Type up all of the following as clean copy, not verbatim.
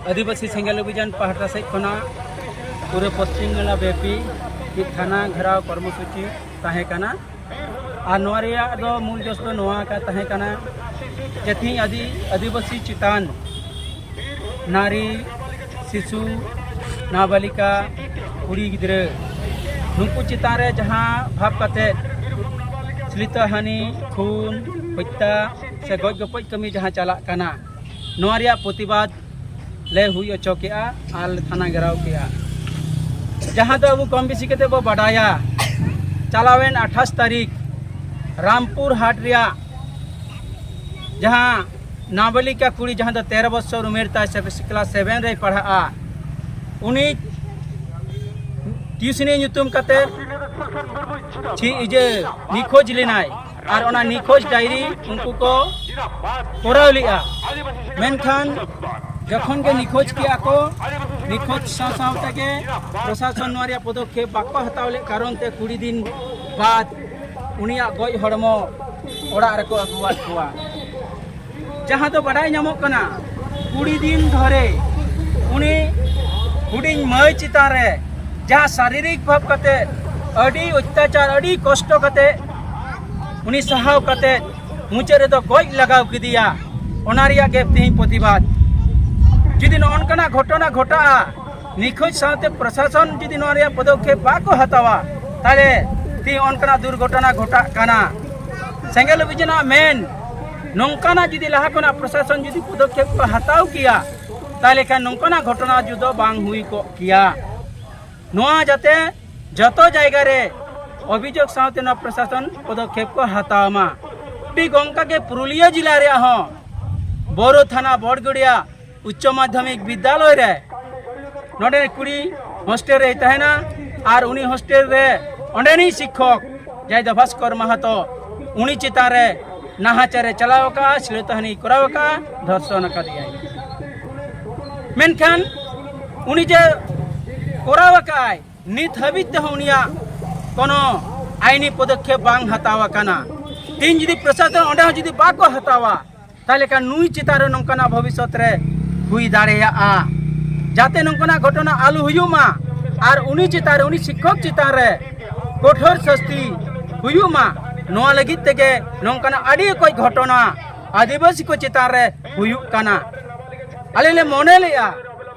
आदिवासी सेंगेल अभियान पहाटा से पूरे पश्चिम मेला व्यापी थाना घेराव कर्मसूची तहेकना और मूल जस जथी आदिवासी चितान नारी शिशु नाबालिका कुड़ी गिद्रे नुकु चितान रे जहाँ भाव कते श्लित हानि खून हत्या से गज गपज कमी जहाँ चला कना प्रतिबाद ले हुई अचोके आल थाना घेराव के जहाँ तो अब कम बेसी के बो बाडाया चलावेन 28 तारीख रामपुर हाट रिया जहाँ नाबालिका कुड़ी जहाँ 13 बछर उमेर ता क्लास 7 रे पढ़ा उनी ट्यूशनी नुतुम कते निखोज लेनाय और ओना निखोज डायरी उनको को कोराव लिया मेनखान जखन के निखोज किया को निखोज साथ के प्रशासन पदक्षेप बाको हताव ले कारण ते 20 दिन बाद उनिया गज हड़मो ओड़ा रको अगुवाद हुआ जहाँ तो बड़ाई नामो कना 20 दिन धरे उनी हुडिंग मई चितान रे जहाँ शारीरिक भाव कते अड़ी अत्याचार अड़ी कष्ट कते उनी सहाव कते मुचे रे तो गज लगाव किदिया ओना रिया के तेही प्रतिबाद जुदी नौकना घटना घटा निखोज साथे प्रशासन जुदी नोरिया पदक्षेप बाको हतावा ताले ती ओनकना दुर्घटना घटा काना सेंगेल अभियान मेन नौकना जुदी लहा कोना प्रशासन जुदी पदक्षेप को हताव किया ताले का नौकना घटना जुदो बांग हुई को किया नोआ जाते जतो जायगा रे अभियोग साथे न प्रशासन पदक्षेप को हतावमा बी गंका के पुरुलिया जिला रे हो बोरो थाना बड़गड़िया उच्च माध्यमिक विद्यालय रे नोडे कुड़ी हॉस्टेल रे तहना और उनी हॉस्टेल रे अंडेनी शिक्षक जय भास्कर महतो उनी चिता रे नाहाचारे चलाव का श्लीतहानि कराव का धर्षण का दिया मेनखान उनी जे कराव का नित हबित उनिया कोनो आईनी पदक्षेप बांग हतावा काना तीन जुदी प्रशासन अंडे जुदी बाको हतावा ताले का नुई चिता रे नंकना भविष्य रे हुई दाड़ेया जाते नंकना घटना आलू हुयुमा और उनी चितारे उनी शिक्षक चितारे कठोर शास्ति हुयुमा नोआ लगित तेगे नंकना आड़ी कोई घटना आदिवासी को चितारे हुयु काना आलेले मने लिया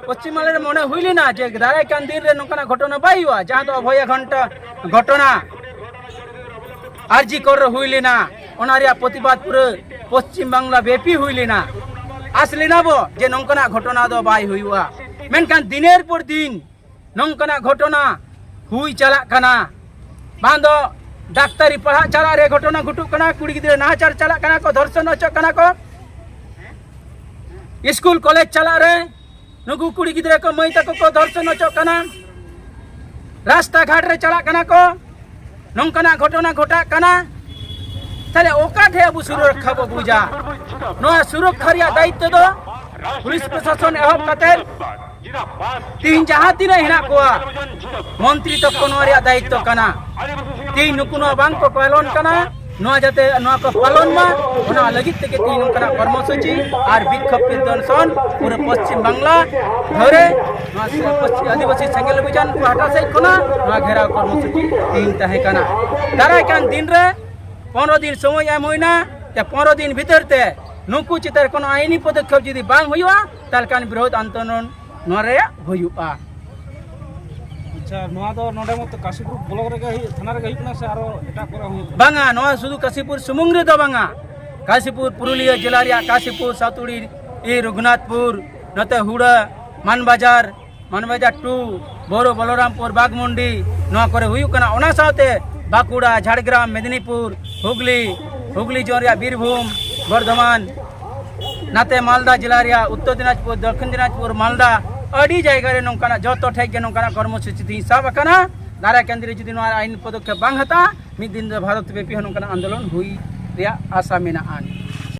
पश्चिम माले मने हुइलिना जे दाराय कान दिन रे नंकना घटना बाई हुआ जहाँ तो अभय घंटा घटना आरजी कर हुइलिना ओना रिया प्रतिबाद पूरे पश्चिम बांग्ला व्यापी हुइलिना आसलिना बो जे नंकना घटना दो बाई हुआ मेनखान दिनेर पर दिन नंकना घटना हुई चला कना बांधो डाक्तारी पढ़ा चला रे घटना घटू कना कुड़ी गिद्रे नाचार चला कना को धर्षण अचो कना को स्कूल कॉलेज चला रे नुकु कुड़ी गिद्रे को मई तक को धर्षण अचो कना रास्ता घाट रे चला कना को नंकना घटना घटा कना ताले ओकाठे अब सुरक्षा बो बुझा नोआ सुरक्षा रिया दायित्व दो पुलिस प्रशासन एहब कते तीन जहाँ तीन हिना कोआ मंत्री तक को नोरिया दायित्व कना तीन नुकुनो बांग को पालन कना नोआ जाते नोआ को पालन मा ओना लगित के तीन कना कर्मसूची और विक्षोभ प्रदर्शन पूरे पश्चिम बांग्ला धरे पश्चिम आदिवासी सेंगेल अभियान पहाटा से कोना नोआ घेराव कर्मसूची तीन तहे कना दाराय कान दिन रे 15 दिन समय एम होइना ते 15 दिन भीतर ते नुकु चितार कोनो आईनी पदक्षेप जुदी बांग हुआ तालकान विरोध आंदोलन नोरे हुआ अच्छा नोआ दो नोडे मत काशीपुर ब्लॉक रे गई थाना रे गई ना से आरो एटा करा हुई बांगा नोआ सुदु काशीपुर सुमुंग रे दो बांगा काशीपुर पुरुलिया जिला रिया काशीपुर सातुड़ी ए रघुनाथपुर नते हुड़ा मानबाजार 2 बोरो बलरामपुर बागमुंडी नोआ करे हुई कना ओना साथे बाकुड़ा झाड़ग्राम मेदिनीपुर हुगली जोरिया बीरभूम बर्धमान नाते मालदा जिला रिया उत्तर दिनाजपुर दक्षिण दिनाजपुर मालदा अड़ी जायगा रे नंकना जतो ठेक के नंकना कर्मसूची ती सब कना दारा केंद्र जुदी नोआ आईन पदक्षेप बांग हता मिद दिन भारत व्यापी नंकना आंदोलन हुई रिया आशा मेना आन